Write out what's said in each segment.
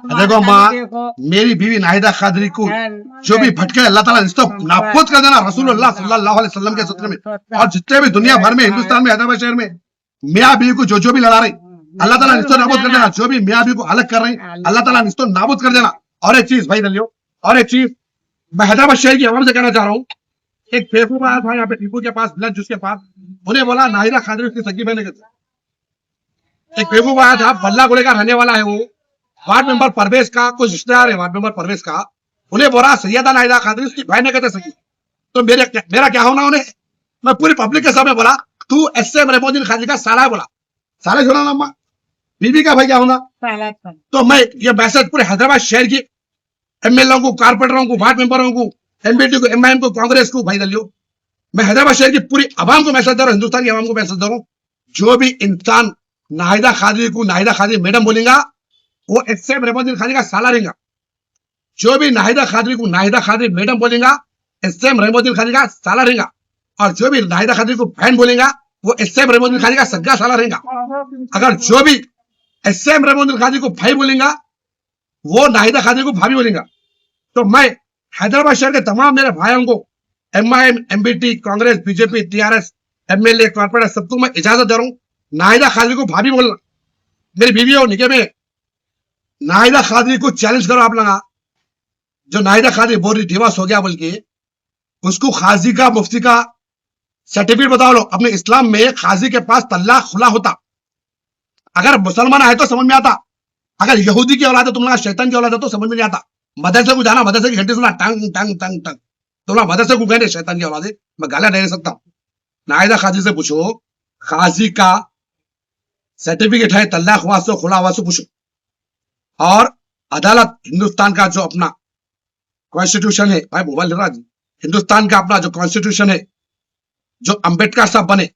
देखो माँ, मेरी बीवी नाहिदा कादरी को जो भी भटके अल्लाह ताला इसको नाबूद कर देना रसूलुल्लाह सल्लल्लाहु अलैहि वसल्लम के सूत्र में। और जितने भी दुनिया भर में, हिंदुस्तान में, हैदराबाद शहर में मियाँ बीवी को जो भी लड़ा रही, अल्लाह ताला इसको नाबूद कर देना। जो भी मियाँ बीवी को अलग कर रही, अल्लाह ताला इसको नाबूद कर देना। और एक चीज भाई दलियो, और एक चीज मैं हैदराबाद शहर की आवाम से कहना चाह रहा हूँ, एक बेवकूफ आया था यहाँ पे टीपू के पास, ब्लड जूस के पास, उन्हें बोला नाहिदा कादरी उसकी सगी बहन के। एक बेवकूफ आया था, बल्ला गोले का रहने वाला है वो, वार्ड मेंबर परवेज का कुछ रिश्तेदार है, वार्ड मेंबर परवेज का, उन्हें बोला सैयदा नाहिदा कादरी उसकी बहन ने कहते सकी। तो मेरा क्या होना उन्हें? मैं पूरी पब्लिक के सामने बोला तू एसएम रहीमुद्दीन खाजी का साला है, बोला साले छोड़ा ना अम्मा, बीबी का भाई क्या होना। तो मैं ये मैसेज पूरे हैदराबाद शहर की एमएलए को, कारपोरेटरों को, वार्ड मेंबरों को, एमपीटी को, एमआईएम को, कांग्रेस को, भाई दलियो, मैं हैदराबाद शहर की पूरी आवाम को मैसेज दे रहा हूँ, हिंदुस्तान की आवाम को मैसेज दे रहा हूँ, जो भी इंसान नाहिदा कादरी को नाहिदा कादरी मैडम बोलेगा वो एसएम रहीमुद्दीन खाजी का साला रहेगा। जो भी नाहिदा कादरी को नाहिदा कादरी मैडम बोलेगा एसएम रहीमुद्दीन खाजी का साला रहेगा। और जो भी नाहिदा कादरी को बहन बोलेगा वो एसएम रहीमुद्दीन खाजी का सग्गा साला रहेगा। अगर जो भी एसएम रहीमुद्दीन खाजी को भाई बोलेगा वो नाहिदा कादरी को भाभी बोलेगा। तो मैं हैदराबाद शहर के तमाम मेरे भाइयों को, MIM, empty, Congress, BJP, TRS, MLA, corporate, सबको मैं इजाजत दे रहा हूँ नाहिदा कादरी को भाभी बोलना। मेरी बीवी हो निके में नाहिदा कादरी को चैलेंज करो आप लगा, जो नाहिदा कादरी बोल रही डिवोर्स हो गया बोल के, उसको खाजी का, मुफ्ती का सर्टिफिकेट बताओ लो। अपने इस्लाम में खाजी के पास तल्लाक खुला होता। अगर मुसलमान है तो समझ में आता, अगर यहूदी की औलाद है, तुम लोग शैतान की औलाद है तो समझ में नहीं आता। मदरसे को जाना, मदरसे की घंटी सुना टंग टंग टंग टंग, तुम लोग मदरसे को गए शैतान की औलाद है, मैं गाला नहीं दे सकता। नाहिदा कादरी से पूछो खाजी का सर्टिफिकेट है तल्लाक हुआ सो खुला हुआ सो पूछो। और अदालत, हिंदुस्तान का जो अपना कॉन्स्टिट्यूशन है, भाई मोबाइल ले रहा जी, हिंदुस्तान का अपना जो कॉन्स्टिट्यूशन है, जो अंबेडकर साहब बने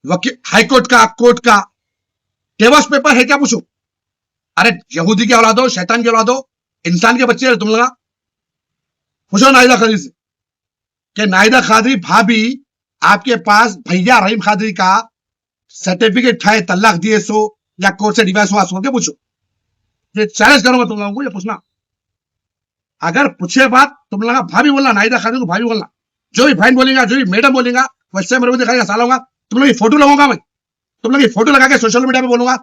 वकील, हाईकोर्ट का, कोर्ट का डिवोर्स पेपर है क्या पूछो। अरे यहूदी की औलाद हो, शैतान की औलाद हो, इंसान के बच्चे तुम लोग पूछो नाहिदा कादरी से कि नाहिदा कादरी भाभी आपके पास भैया रहीम कादरी का सर्टिफिकेट है तलाक दिए सो या कोर्ट से डिवोर्स हुआ सो के पूछो। ये चैलेंज करूंगा तुम लोगों को, ये पूछना। अगर पूछे बात तुम लोग भाभी बोलना, नाहिदा कादरी को भाभी बोलना। जो भी बहन बोलेगा, जो भी मैडम बोलेगा, वैसे मेरे को दिखाएगा साला होगा। तुम लोग ये फोटो लगाऊंगा मैं, तुम लोग ये फोटो लगा के सोशल मीडिया पे बोलूंगा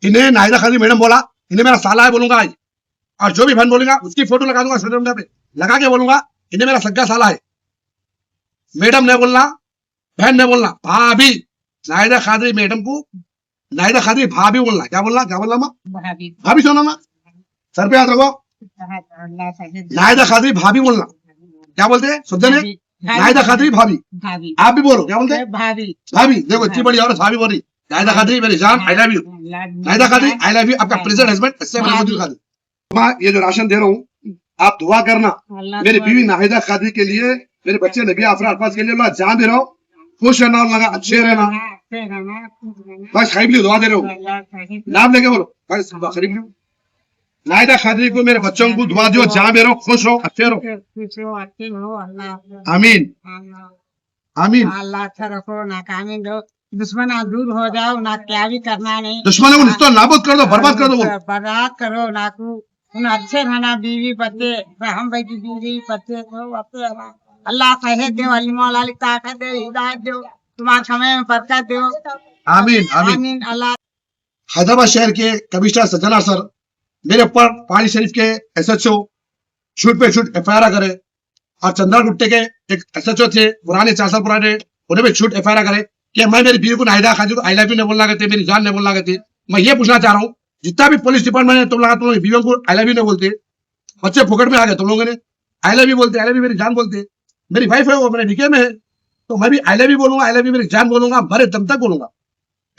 इन्हें नाहिदा कादरी मैडम बोला, इन्हें मेरा साला है बोलूंगा आज। और जो भी बहन बोलेगा उसकी फोटो लगा दूंगा सोशल मीडिया पे, लगा के बोलूंगा इन्हें मेरा सग्गा साला है। मैडम नहीं बोलना, बहन नहीं बोलना, भाभी। नाहिदा कादरी मैडम को नाहिदा कादरी भाभी बोलना। क्या बोलना, क्या बोलना माँ? भाभी सुना ना, सर पे हाथ रखो। नाहिदा कादरी भाभी बोलना। क्या बोलते हैं सुनते ने? नाहिदा कादरी भाभी। आप भी बोलो, क्या बोलते हैं? भाभी। भाभी देखो इतनी बड़ी औरत भाभी बोल रही। नाहिदा कादरी मेरी जान, I love you. Nahida Qadri I love you. आपका प्रेजेंट हस्बैंड एसएम रहीमुद्दीन खाजी। माँ ये जो राशन दे रहा हूँ आप दुआ करना मेरी बीवी नाहिदा कादरी के लिए, मेरे बच्चे नबिया अफरा अल्फाज के लिए। अल्लाह जान दे रहा हूँ, खुश रहना, लगा अच्छे रहना, बस खरीब ली दुआ दे रहे हो, नाम लेके बोलो बस खरीब ली। नाहिदा कादरी को, मेरे बच्चों को दुआ दो, जहाँ भी रहो खुश रहो, अच्छे रहो। आमीन आमीन। अल्लाह अच्छा रखो, नाकामी दो, दुश्मन दूर हो जाओ, ना क्या भी करना नहीं, दुश्मनों को निश्चित नाबूद कर दो, बर्बाद कर दो, बर्बाद करो ना को अच्छे रहना, बीवी बच्चे, हम भाई की बीवी बच्चे को अल्लाह खैर दे, अली मौला ताकत दे, हिदायत दो, तुम्हारे समय में बरकत दो। आमीन आमीन। अल्लाह। हैदराबाद शहर के कमिश्नर सज्जना सर मेरे ऊपर पहाड़ी शरीफ के एसएचओ छूट पे छूट एफआईआर करे, और चंद्रा गुट्टे के एक एसएचओ थे पुराने, 4 साल पुराने, उन्हें भी छूट एफआईआर करे कि मैं मेरी बीवी को नाहिदा कादरी को आई लव यू नहीं बोलना कहते, मेरी जान नहीं बोलना कहते। मैं ये पूछना चाह रहा हूँ जितना भी पुलिस डिपार्टमेंट है, तुम लोग बीवियों को आई लव यू नहीं बोलते, बच्चे फुकट में आ गए, तुम लोगों ने आई लव यू बोलते, आई लव यू मेरी जान बोलते। मेरी वाइफ है वो मेरे निके में है, तो मैं भी आई लव यू बोलूंगा, आई लव यू मेरी जान बोलूंगा, मरे दम तक बोलूंगा।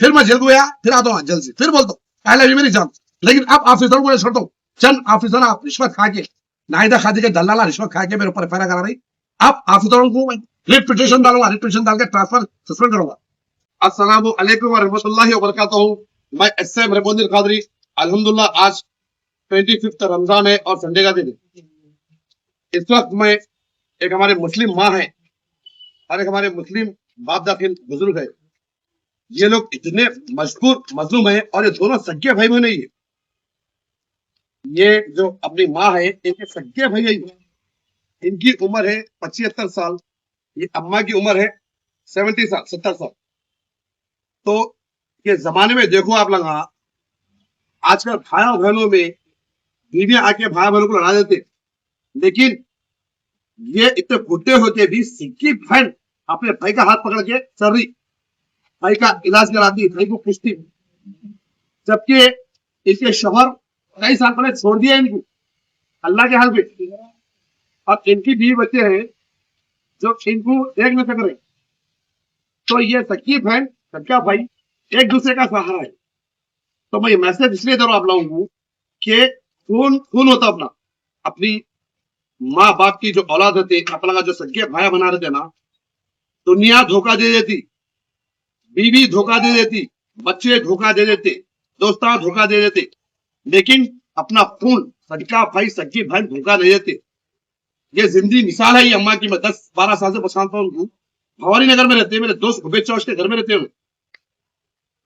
फिर मैं जेल गया, फिर आता हूँ जेल से, फिर बोलता हूँ आई लव यू मेरी जान। लेकिन अब ऑफिसरों को छोड़ता हूँ, चंद ऑफिसर आप रिश्वत खा के, नाहिदा कादरी के दलाला रिश्वत खा के मेरे ऊपर एफआईआर करा रही। अब ऑफिसरों को रिट पिटीशन डालूंगा, रिट पिटीशन डाल के ट्रांसफर सस्पेंड करूंगा। अस्सलामु अलैकुम व रहमतुल्लाहि व बरकातहू। मैं एसएम रहीमुद्दीन खादरी। अल्हम्दुलिल्लाह आज 25 रमजान है और संडे का दिन है। इस वक्त मैं, एक हमारे मुस्लिम माँ है और एक हमारे मुस्लिम बाप दाखिल बुजुर्ग है, ये लोग इतने मजबूर मजलूम है और ये दोनों सगे भाई बहन नहीं है। ये जो अपनी माँ है, इनके सगे भैया, इनकी उम्र है 75 साल, ये अम्मा की उम्र है 70 साल, 70 साल। तो ये जमाने में देखो आप लोग, आजकल भाइयों बहनों में बीवियां आके भाई बहनों को लड़ा देते, लेकिन ये इतने बुढ़े होते भी सिक्की बहन अपने भाई का हाथ पकड़ के चल रही, भाई का इलाज कराती, भाई को पूछती, जबकि इसके शोहर कई साल पहले छोड़ दिया इनको अल्लाह के हाल पे, और इनकी बीवी बच्चे हैं जो इनको देख नहीं सक रहे। तो ये सच्ची बहन सच्चा भाई एक दूसरे का सहारा है। तो मैं ये मैसेज इसलिए दे रहा हूं आप लोगों को कि खून खून होता अपना, अपनी माँ बाप की जो औलाद होती, अपना जो सच्चे भाई बना रहे थे ना, दुनिया धोखा दे देती, बीवी धोखा दे देती, बच्चे धोखा दे देते, दोस्ता धोखा दे देते, लेकिन अपना खून सच्चा भाई सच्ची बहन धोखा नहीं देते। ये जिंदगी मिसाल है। ये अम्मा की मैं 10-12 साल से पछानता हूँ, भवानी नगर में रहते हैं, मेरे दोस्त भूपेश चौश के घर में रहते हैं,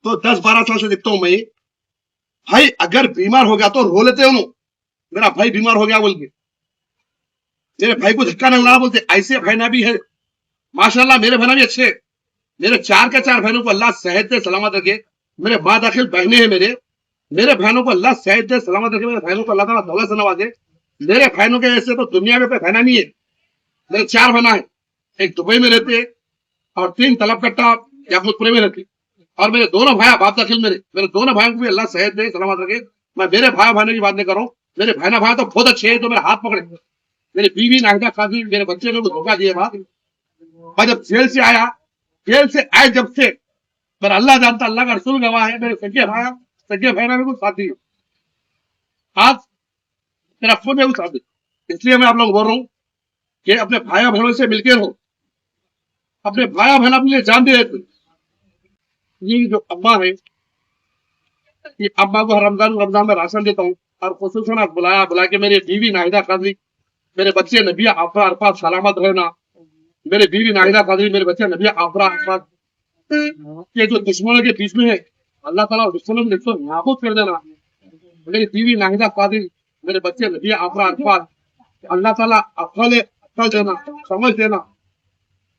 तो 10-12 साल से देखता हूँ मैं। भाई अगर बीमार हो गया तो रो लेते हो, मेरा भाई बीमार हो गया बोल के, मेरे भाई को धक्का नहीं उड़ाना बोलते। ऐसे बहना भी है माशाल्लाह, मेरे बहना भी अच्छे, मेरे 4 के 4 बहनों को अल्लाह सेहत दे सलामत रखे। मेरे माँ दाखिल बहने हैं, मेरे बहनों को अल्लाह सेहत दे सलामत रखे, मेरे बहनों को अल्लाह ताला दौलत से नवाजे। मेरे बहनों के ऐसे तो दुनिया में कोई बहना नहीं है। मेरे 4 बहना है, एक दुबई में रहते और 3 तलबकट्टा याकुतपुरे में रहती, और मेरे दोनों भाई बाप दाखिल, मेरे दोनों भाइयों को भी अल्लाह सेहत दे सलामत रखे। मैं मेरे भाई बहनों की बात नहीं कर रहा हूँ, मेरे बहना भाई तो बहुत अच्छे हैं, तो मेरे हाथ पकड़े। मेरी बीवी नाहिदा खादी, मेरे बच्चे को धोखा दिए बात। और जब जेल से आए जब से, मेरा अल्लाह जानता, अल्लाह का रसूल गवाह है, मेरे सगे बहना भी कुछ साथी है, आज मेरा खुद में कुछ साथी। इसलिए मैं आप लोग बोल रहा हूँ कि अपने भाई बहनों से मिलकर हो, अपने भाई बहन अपने लिए जान दे देते। ये जो अम्मा है, ये अम्मा को हर रमजान में राशन देता हूँ, और खुसूसन आज बुला के मेरी बीवी नाहिदा कादरी, मेरे बच्चे नबिया आफरा अरफात सलामत रहना, मेरे बीवी नाहिदा कादरी, मेरे बच्चे नबिया आफरा अरफात, ये जो दुश्मनों के बीच में है, अल्लाह ताला दुश्मनों को नाबूद कर देना। मेरी बीवी नाहिदा कादरी, मेरे बच्चे नबिया आफरा अरफात, अल्लाह ताला अक्ल देना, समझ देना।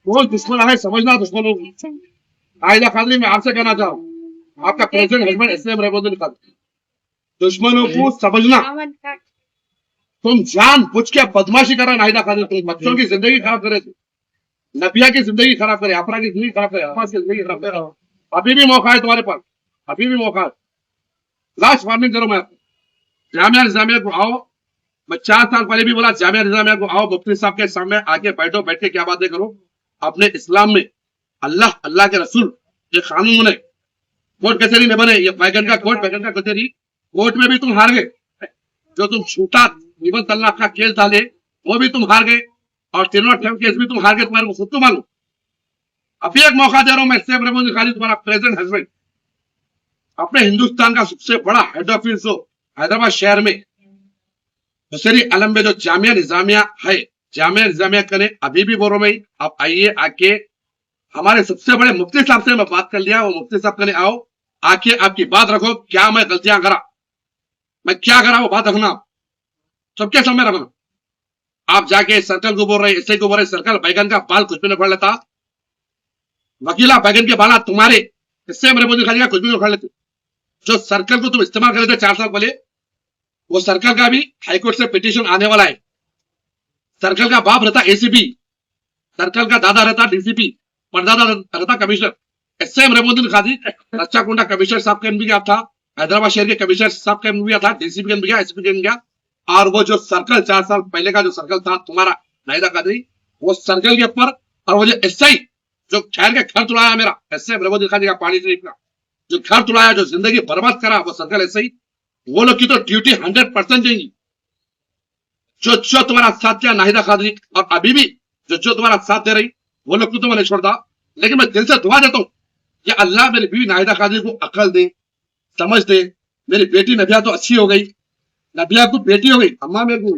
बहुत दुश्मन है, समझना दुश्मनों को। नाहिदा कादरी, मैं आपसे कहना चाहूँ, आपका प्रेसिडेंट हस्बैंड एसएम रहमतुल्लाह कादरी, दुश्मनों को समझना। तुम जान बुझ के बदमाशी कर रहे नाहिदा कादरी, तुम बच्चों की जिंदगी खराब करे, नबिया की जिंदगी खराब करे, अफरा की जिंदगी खराब करे, अफरा की जिंदगी खराब करे। अभी भी मौका है तुम्हारे पास, अभी भी मौका है। लास्ट वार्निंग करो, मैं जामिया निजामिया को आओ, मैं 4 साल पहले भी बोला, जामिया निजामिया को आओ, मुफ्ती साहब के सामने आके बैठो, बैठ के क्या बातें करो। अपने इस्लाम में अल्लाह के रसूल ये कानून बने, कोर्ट कचहरी में बने, ये बैगन का कोर्ट, बैगन का कचहरी, कोर्ट में भी तुम हार गए। जो तुम छूटा निबन तलाक का केस डाले, वो भी तुम हार गए, और 3 केस भी तुम हार गए, तुम्हारे को खुद तो मालूम। अभी एक मौका दे रहा हूं मैं, सैयद रहमतुल्लाह खाली, तुम्हारा प्रेसिडेंट हस्बैंड, अपने हिंदुस्तान का सबसे बड़ा हेड ऑफिस हो हैदराबाद शहर में, हुसैनी आलम में जो जामिया निजामिया है, जामिया निजामिया करें। अभी भी बोल रहा हूं मैं, आप आइए, आके हमारे सबसे बड़े मुफ्ती साहब से मैं बात कर लिया, वो मुफ्ती साहब करें, आओ आके आपकी बात रखो, क्या मैं गलतियां करा, मैं क्या करा, वो बात रखना, सबके सामने रखना। आप जाके सर्कल को बोल रहे, ऐसे को बोल रहे, सर्कल बैगन का बाल कुछ भी नहीं पड़ लेता, वकीला बैगन के बाल तुम्हारे, इससे मेरे मोदी खाली का कुछ भी नहीं उखाड़ लेते। जो सर्कल को तुम इस्तेमाल कर लेते 4 साल पहले, वो सर्कल का भी हाईकोर्ट से पिटीशन आने वाला है। सर्कल का बाप रहता एसीपी, सर्कल का दादा रहता डीसीपी, परदादा रहता कमिश्नर। एसएम रहमुद्दीन काजी अच्छा कुंडा कमिश्नर साहब के भी गया था, हैदराबाद शहर के कमिश्नर साहब के भी गया था, डीसीपी के भी गया, एसपी के भी गया। और वो जो सर्कल 4 साल पहले का जो सर्कल था तुम्हारा नाहिदा कादरी, वो सर्कल के ऊपर, और वो जो एसआई जो शहर के घर तुड़ाया मेरा, एसएम रहमुद्दीन काजी का पानी शरीफ का जो घर तुड़ाया, जो जिंदगी बर्बाद करा, वो सर्कल एसआई, वो लोग की तो ड्यूटी 100% देंगी। जो तुम्हारा साथ दिया नाहिदा कादरी, और अभी भी जो तुम्हारा साथ दे रही, वो लोग तो मैंने छोड़ता। लेकिन मैं दिल से दुआ देता हूँ कि अल्लाह मेरी बीवी नाहिदा कादरी को अकल दे, समझ दे। मेरी बेटी नबिया तो अच्छी हो गई, नबिया को बेटी हो गई, अम्मा मेरे को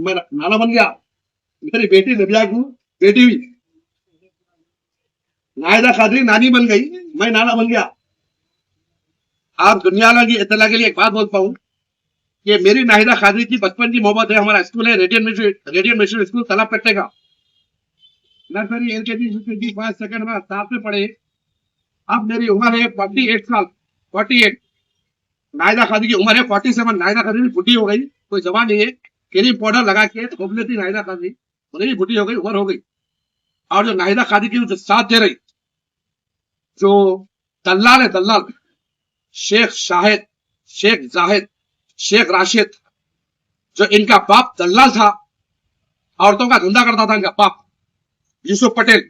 मैं नाना बन गया, मेरी बेटी नबिया को बेटी हुई, नाहिदा कादरी नानी बन गई, मैं नाना बन गया। आप दुनिया की इत्तला के लिए एक बात बोलता हूँ कि मेरी नाहिदा खादरी की बचपन की मोहब्बत है। हमारा स्कूल है रेडियन मिशन स्कूल तलाब कट्टे का, nursery LKG UKG first second में साथ में पढ़े। अब मेरी उम्र है 48 साल, 48। नाहिदा खादरी की उम्र है 47। नाहिदा खादरी बुढ़ी हो गई, कोई जवान नहीं है। क्रीम पाउडर लगा के घूम लेती नाहिदा खादरी, उन्हें भी बुढ़ी हो गई, उम्र हो गई। और जो नाहिदा खादरी की जो साथ दे रही, जो दल्लाल है, दल्लाल शेख शाहिद, शेख जाहिद, शेख राशिद, जो इनका बाप दल्लाल था, औरतों का धंधा करता था इनका बाप यूसुफ पटेल।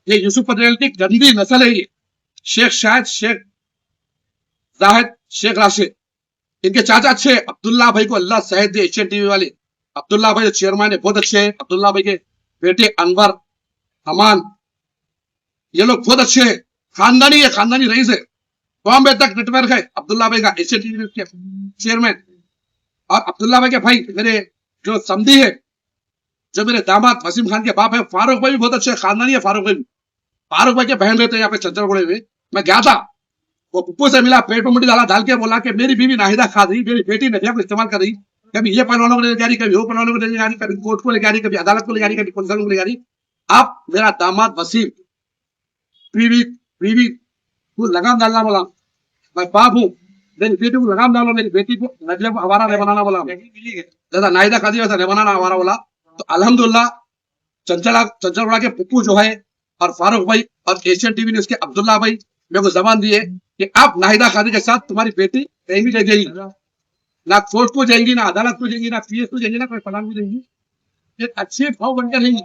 ये यूसुफ पटेल की गंदी नस्ल है ये, शेख शाहिद, शेख जाहिद, शेख राशिद। इनके चाचा अच्छे अब्दुल्ला भाई को अल्लाह सेहत दे, एशियन टीवी वाले अब्दुल्ला भाई जो चेयरमैन है बहुत अच्छे हैं। अब्दुल्ला भाई के बेटे अनवर, अमान, ये लोग बहुत अच्छे हैं, खानदानी है, खानदानी रईस है। बॉम्बे तक नेटवर्क है अब्दुल्ला भाई का, एशियन टीवी के चेयरमैन। और अब्दुल्ला भाई के भाई मेरे जो समधी है, जो मेरे दामाद वसीम खान के बाप है, फारूक भाई भी बहुत अच्छे खानदानी है। फारूक भाई, फारूक भाई के बहन रहते हैं यहाँ पे चंचलगुड़े में। मैं गया था, वो पप्पू से मिला, पेट में मुंडी डाला, डाल के बोला कि मेरी बीवी नाहिदा खादरी मेरी बेटी नदिया को इस्तेमाल कर रही, कभी ये पहलवानों को ले जा रही, कभी वो पहलवानों को ले जा रही, कभी कोर्ट को ले जा रही, कभी अदालत को ले जा रही, कभी पुलिस को ले जा रही। आप मेरा दामाद वसीम बीवी बीवी को लगाम डालना बोला, मैं बाप हूँ, मेरी बेटी को लगाम डालो, मेरी बेटी को नदिया को हमारा नहीं बनाना बोला, जैसा नाहिदा खादरी वैसा नहीं बनाना हमारा बोला। तो अल्हम्दुलिल्लाह चंचलगुड़ा के पप्पू जो है और फारूक भाई और एशियन टीवी न्यूज के अब्दुल्ला भाई मेरे को जबान दिए कि अब नाहिदा खादरी के साथ तुम्हारी बेटी कहीं भी जाएगी, ना कोर्ट को जाएंगी, ना अदालत को जाएंगी, ना PS को जाएंगी, ना कोई फलान को जाएंगी, एक अच्छे भाव बनकर रहेंगी।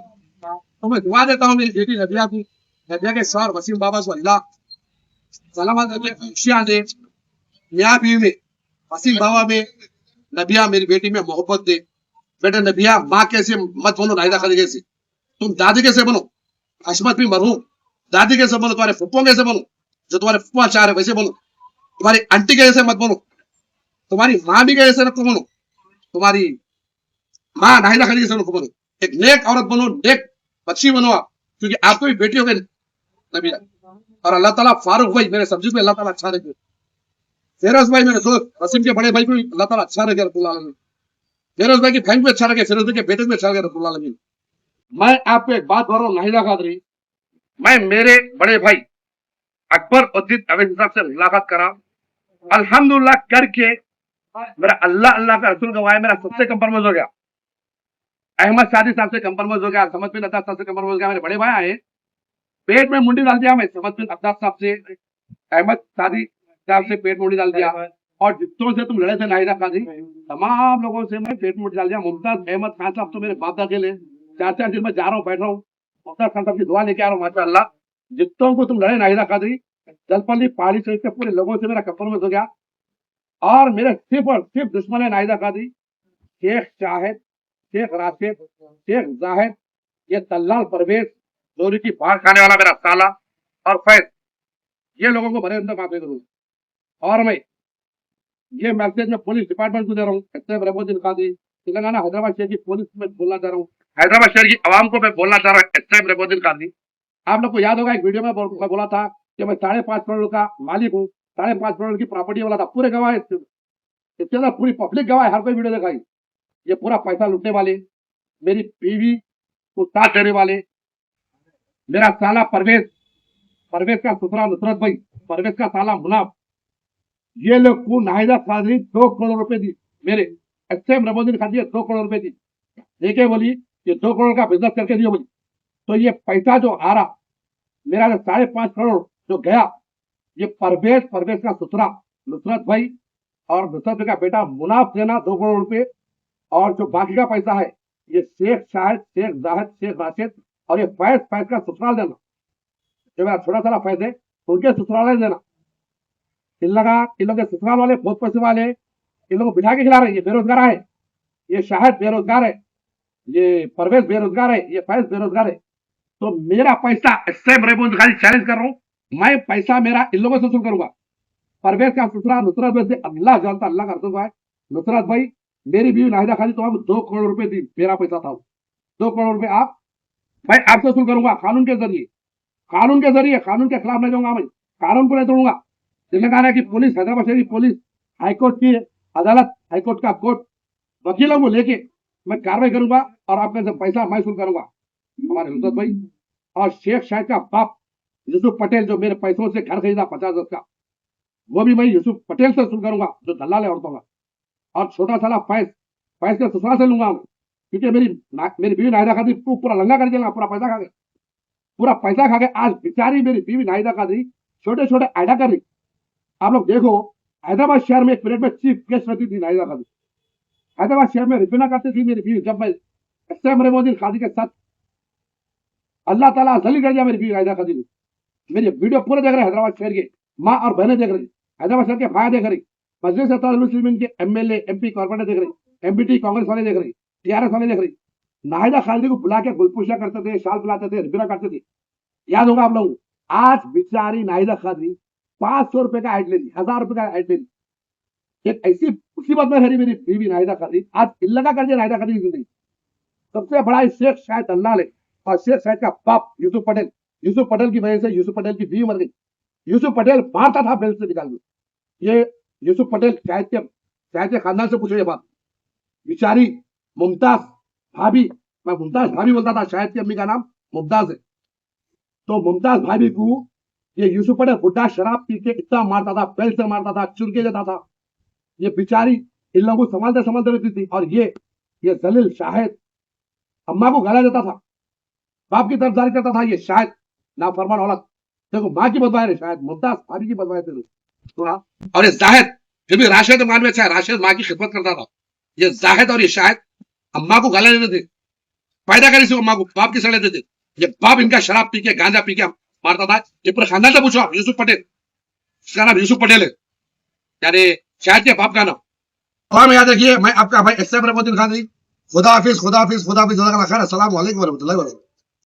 तो मैं दुआ देता हूँ मेरी बेटी नदिया की, नदिया के सर वसीम बाबा को अल्लाह सलामत रखे, खुशियां दे, मियाँ बीवी में, वसीम बाबा में, नबिया मेरी बेटी में मोहब्बत दे। बेटे नबिया माँ कैसे मत बनो नाहिदा खादरी कैसे, तुम दादी कैसे बनो, हशमत भी मरहूम दादी कैसे बनो, तुम्हारे फुप्पो कैसे बनो, जो तुम्हारे फुप्पा चाह रहे वैसे बनो, तुम्हारी आंटी के जैसे मत बनो, तुम्हारी माँ भी कैसे न बनो, तुम्हारी माँ नाहिदा खादरी जैसे बनो, एक नेक औरत बनो, नेक बच्ची बनो आप, क्योंकि आपको भी बेटी हो गई नबिया। और अल्लाह ताला फारूक भाई मेरे सब्जी में अल्लाह ताला अच्छा रखे, फिरोज भाई मेरे दोस्त वसीम के बड़े भाई को अल्लाह ताला अच्छा रखे रब्बुल आलमीन, फिरोज भाई की बहन को अच्छा रखे, फिरोज भाई के बेटे को अच्छा रखे रब्बुल आलमीन। मैं आपको एक बात बोल रहा हूँ नाहिदा खादरी, मैं मेरे बड़े भाई अकबर उद्दीन अवैध साहब से मुलाकात करा, अल्हम्दुलिल्लाह करके मेरा अल्लाह अल्लाह का रसूल गवाह मेरा सबसे कंप्रोमाइज हो गया। अहमद शादी साहब से कंप्रोमाइज हो गया, समझ बिन अब्दास साहब से कंप्रोमाइज हो गया, मेरे बड़े भाई आए, पेट में मुंडी डाल दिया, मैं समझ बिन अब्दास साहब से, अहमद शादी साहब से पेट में मुंडी डाल दिया। और जितनों से तुम लड़े थे नाहिदा खादरी, तमाम लोगों से मैं पेट में मुंडी डाल दिया। मुमताज अहमद खान साहब तो मेरे बाप दादे ले, 4-4 दिन में जा रहा हूँ, बैठ रहा हूँ, मुमताज खान साहब की दुआ लेके आ रहा हूँ, माशाअल्लाह। जितनों को तुम लड़े नाहिदा खादरी, जलपल्ली पहाड़ी शरीफ के पूरे लोगों से मेरा कंप्रोमाइज हो गया। और मेरे सिर्फ और सिर्फ दुश्मन है नाहिदा खादरी, शेख शाहिद, शेख राशिद, शेख जाहिद, ये दल्लाल परवेज चोरी की बाढ़ खाने वाला मेरा साला और फैज, ये लोगों को बड़े अंदर माफी करूंगा। और मैं ये मैसेज में पुलिस डिपार्टमेंट को दे रहा हूँ, रबुद्दीन कादी तेलंगाना हैदराबाद शहर की पुलिस में बोलना चाह रहा हूँ, हैदराबाद शहर की आवाम को मैं बोलना चाह रहा हूँ। रबुद्दीन कादी, आप लोग को याद होगा एक वीडियो में मैं बोला था कि मैं 5.5 करोड़ का मालिक हूँ, 5.5 करोड़ की प्रॉपर्टी वाला था, पूरे गवाह है, पूरी पब्लिक गवाह है, हर कोई वीडियो दिखाई। ये पूरा पैसा लूटने वाले, मेरी बीवी को साथ देने वाले, मेरा साला परवेज, परवेज का ससुरा नुसरत भाई, परवेज का साला मुनाफ, ये लोग को नाहिदा खादरी 2 करोड़ रुपए दी, मेरे रबुद्दीन खादी 2 करोड़ रुपए दी, देखे बोली ये 2 करोड़ का बिजनेस करके दियो बोली। तो ये पैसा जो आ रहा मेरा 5.5 करोड़ जो गया, ये परवेज का ससुरा नुसरत भाई और नुसरत भाई का बेटा मुनाफ देना 2 करोड़ रुपए, और जो बाकी का पैसा है ये शेख शाहिद, शेख जाहिद, शेख राशिद और ये फैज का ससुराल देना, जो मेरा छोटा सारा फैज है उनके ससुराल देना। इन लोग के ससुराल वाले बहुत पैसे वाले, इन लोगों को बिठा के खिला रहे, ये बेरोजगार है, ये शाहिद बेरोजगार है, ये परवेज बेरोजगार है, ये फैज बेरोजगार है। तो मेरा पैसा चैलेंज कर रहा हूँ, मैं पैसा मेरा इन लोगों से वसूल करूंगा। परवेज का ससुराल नुसरत भाई से अल्लाह जानता, अल्लाह का रसूल है, नुसरत भाई मेरी बीवी नाहिदा खादी तो आप 2 करोड़ रुपए दी, मेरा पैसा था 2 करोड़ रुपए, आप मैं आपसे वसूल करूंगा कानून के जरिए, कानून के खिलाफ नहीं जाऊंगा, मैं कानून को नहीं तोड़ूंगा। तेलंगाना की पुलिस, हैदराबाद शहर की पुलिस, हाईकोर्ट की अदालत हाईकोर्ट का कोर्ट वकीलों को लेके मैं कार्रवाई करूंगा और आपका जब पैसा मैं वसूल करूंगा हमारे हुसैन भाई और शेख शाहिद का बाप यूसुफ पटेल जो मेरे पैसों से घर खरीदा 50 का, वो भी मैं यूसुफ पटेल से वसूल करूंगा जो दलाल है औरतों का। और छोटा साला फैज के ससुराल से लूंगा मैं, क्योंकि मेरी बीवी नाहिदा कादरी पूरा लंगा कर दिया, पूरा पैसा खा गए, पूरा पैसा खा गए। आज बेचारी मेरी बीवी नाहिदा कादरी छोटे छोटे आइडा कर रही। आप लोग देखो, हैदराबाद शहर में एक पीरियड में चीफ गेस्ट रहती थी नाहिदा कादरी, हैदराबाद शहर में रिफिना करती थी मेरी बीवी। जब मैं एसएम रेमोद्दीन काजी के साथ, अल्लाह ताला जलील कर दिया मेरी बीवी नाहिदा कादरी। मेरी वीडियो पूरे देख रहे हैदराबाद शहर के माँ और बहनें देख रही, हैदराबाद शहर के भाई देख रही, मजलिस मुस्लिमीन के एमएलए एमपी कॉर्पोरेटर देख रही, एमपीटी कांग्रेस वाले देख रही, टीआरएस वाले देख रही। नाहिदा कादरी को बुला के गुलपूशा करते थे, शाल पिलाते थे, रिफिना करते थे, याद होगा आप लोगों को। आज बेचारी नाहिदा कादरी 500 रुपए का ऐड ले ली, 1000 रुपए का ऐड ले ली। एक ऐसी मुसीबत में रही मेरी बीवी नाहिदा कादरी, आज इल्लगा कर दिया नाहिदा कादरी की जिंदगी। सबसे बड़ा शेख शाहिद दलाल है और शेख शाहिद का बाप यूसुफ पटेल की वजह से यूसुफ पटेल की बीवी मर गई। यूसुफ पटेल मारता था बेल्ट से निकाल के। ये यूसुफ पटेल शाहिद के खानदान से पूछो ये बात। बेचारी मुमताज भाभी, मैं मुमताज भाभी बोलता था, शाहिद की अम्मी का नाम मुमताज है। तो मुमताज भाभी को ये यूसुफ पटेल बुढ़ा शराब पी के इतना मारता था, बेल्ट से मारता था, चुन के जाता था। ये बेचारी इन लोगों को संभालते रहती थी। और ये जलील शाहिद अम्मा को गाला देता था, बाप की तरफदारी करता था। ये शाहिद नाफरमान औलाद, देखो माँ की बदवाए रे, शायद मुमताज भाभी की बदवाए थे। और ये जाहिद फिर भी राशिद मान में अच्छा है, राशिद माँ की खिदमत करता था। ये जाहिद और ये शाहिद अम्मा को गाला देते थे, पैदा करी थी अम्मा को, बाप की सड़े देते। ये बाप इनका शराब पी के गांजा पी के मारता था। ये पूरे खानदान से पूछो आप, यूसुफ पटेल, इसका नाम यूसुफ पटेल है, यानी शाहिद के बाप का नाम। और याद रखिए, मैं आपका भाई एसएम रेमोद्दीन कादरी। खुदा हाफिज, खुदा हाफिज, खुदा हाफिज, अस्सलाम वालेकुम व रहमतुल्लाहि व बरकातहू।